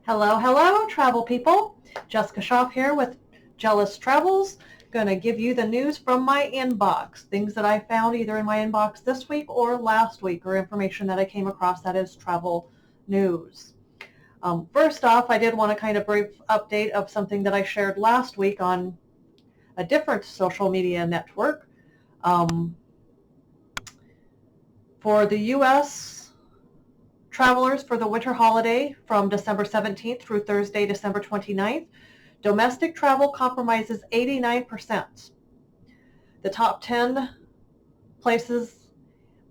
Hello, hello, travel people. Jessica Schaaf here with Jealous Travels. Going to give you the news from my inbox, things that I found either in my inbox this week or last week, or information that I came across that is travel news. First off, I did want to kind of brief update of something that I shared last week on a different social media network. For the U.S. travelers for the winter holiday from December 17th through Thursday, December 29th, domestic travel compromises 89%. The top 10 places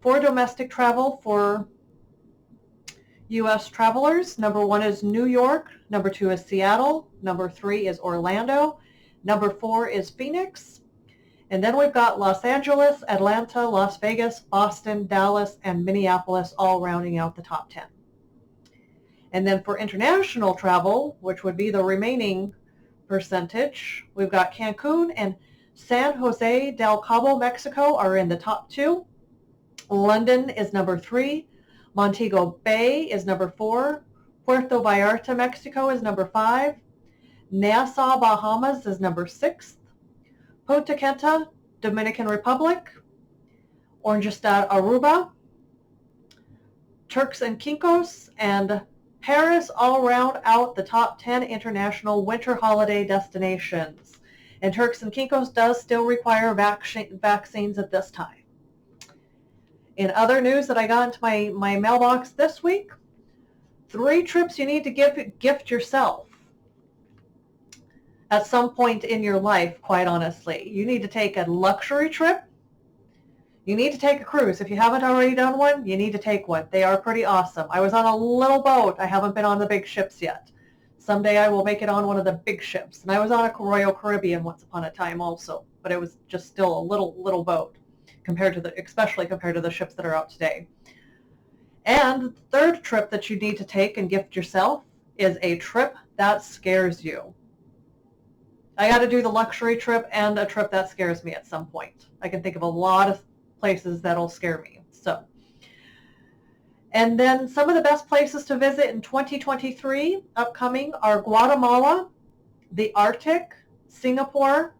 for domestic travel for U.S. travelers: number 1 is New York, number 2 is Seattle, number 3 is Orlando, number 4 is Phoenix, and then we've got Los Angeles, Atlanta, Las Vegas, Boston, Dallas, and Minneapolis all rounding out the top 10. And then for international travel, which would be the remaining percentage, we've got Cancun and San Jose del Cabo, Mexico are in the top 2. London is number 3. Montego Bay is number 4. Puerto Vallarta, Mexico is number 5. Nassau, Bahamas is number 6. Punta Cana, Dominican Republic. Oranjestad, Aruba. Turks and Caicos and Paris all round out the top 10 international winter holiday destinations. And Turks and Caicos does still require vaccines at this time. In other news that I got into my mailbox this week, 3 trips you need to gift yourself at some point in your life, quite honestly. You need to take a luxury trip. You need to take a cruise. If you haven't already done one, you need to take one. They are pretty awesome. I was on a little boat. I haven't been on the big ships yet. Someday I will make it on one of the big ships. And I was on a Royal Caribbean once upon a time also, but it was just still a little boat especially compared to the ships that are out today. And the third trip that you need to take and gift yourself is a trip that scares you. I got to do the luxury trip and a trip that scares me at some point. I can think of a lot of places that'll scare me. And then some of the best places to visit in 2023 upcoming are Guatemala, the Arctic, Singapore,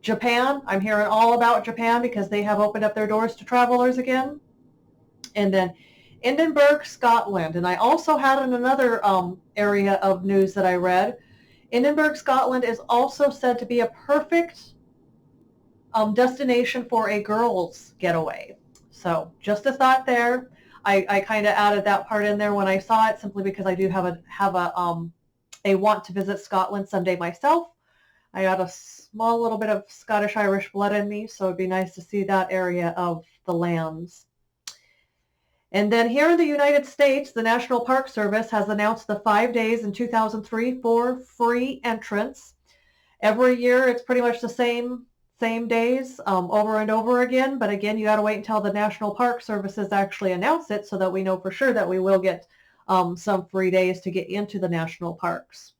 Japan. I'm hearing all about Japan because they have opened up their doors to travelers again. And then Edinburgh, Scotland. And I also had in another area of news that I read, Edinburgh, Scotland is also said to be a perfect destination for a girls' getaway. So just a thought there. I kind of added that part in there when I saw it, simply because I do have a want to visit Scotland someday myself. I got a small little bit of Scottish-Irish blood in me, so it'd be nice to see that area of the lands. And then here in the United States, the National Park Service has announced the 5 days in 2003 for free entrance. Every year it's pretty much the same days over and over again, but again, you got to wait until the National Park Services actually announce it so that we know for sure that we will get some free days to get into the national parks.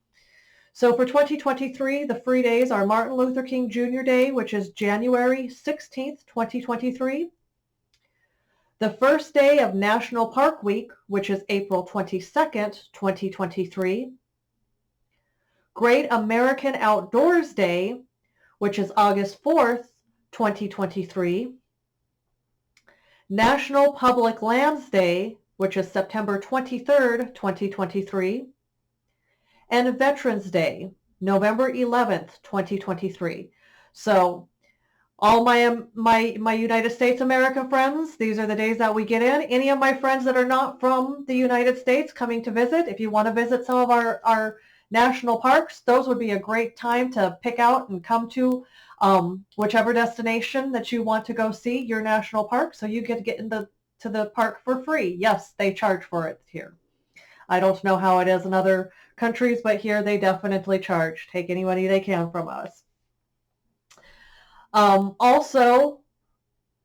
So for 2023, the free days are Martin Luther King Jr. Day, which is January 16th, 2023. The first day of National Park Week, which is April 22nd, 2023. Great American Outdoors Day, which is August 4th, 2023. National Public Lands Day, which is September 23rd, 2023. And Veterans Day, November 11th, 2023. So all my United States America friends, these are the days that we get in. Any of my friends that are not from the United States coming to visit, if you want to visit some of our national parks, those would be a great time to pick out and come to whichever destination that you want to go see your national park, so you get into the park for free. Yes, they charge for it here. I don't know how it is in other countries, but here they definitely charge. Take any money they can from us. Also,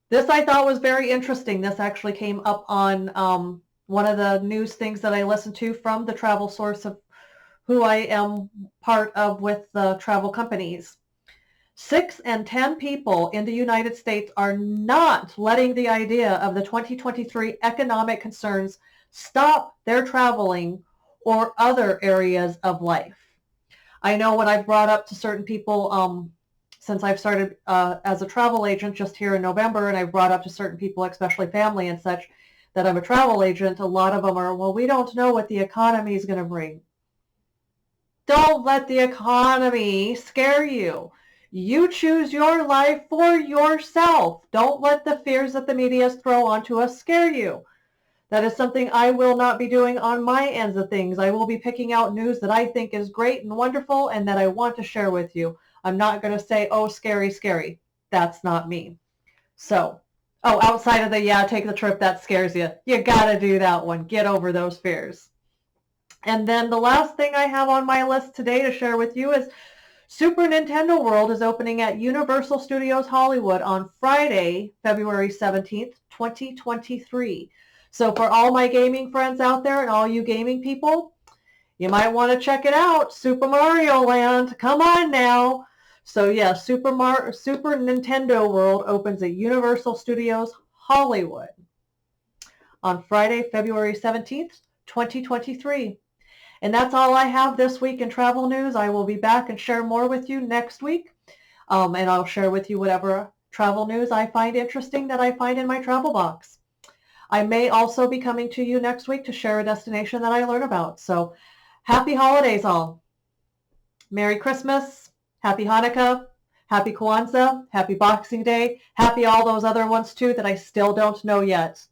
this I thought was very interesting. This actually came up on one of the news things that I listened to from the travel source of who I am part of with the travel companies. 6 in 10 people in the United States are not letting the idea of the 2023 economic concerns stop their traveling or other areas of life. I know when I brought up to certain people, since I've started as a travel agent just here in November, and I brought up to certain people, especially family and such, that I'm a travel agent, a lot of them are, well, we don't know what the economy is going to bring. Don't let the economy scare you. You choose your life for yourself. Don't let the fears that the media throw onto us scare you. That is something I will not be doing on my ends of things. I will be picking out news that I think is great and wonderful and that I want to share with you. I'm not going to say, oh, scary, scary. That's not me. So, oh, outside of the, yeah, take the trip, that scares you. You got to do that one. Get over those fears. And then the last thing I have on my list today to share with you is Super Nintendo World is opening at Universal Studios Hollywood on Friday, February 17th, 2023. So for all my gaming friends out there and all you gaming people, you might want to check it out. Super Mario Land, come on now. So yeah, Super Nintendo World opens at Universal Studios Hollywood on Friday, February 17th, 2023. And that's all I have this week in travel news. I will be back and share more with you next week. And I'll share with you whatever travel news I find interesting that I find in my travel box. I may also be coming to you next week to share a destination that I learn about. So happy holidays all. Merry Christmas, happy Hanukkah, happy Kwanzaa, happy Boxing Day, happy all those other ones too that I still don't know yet.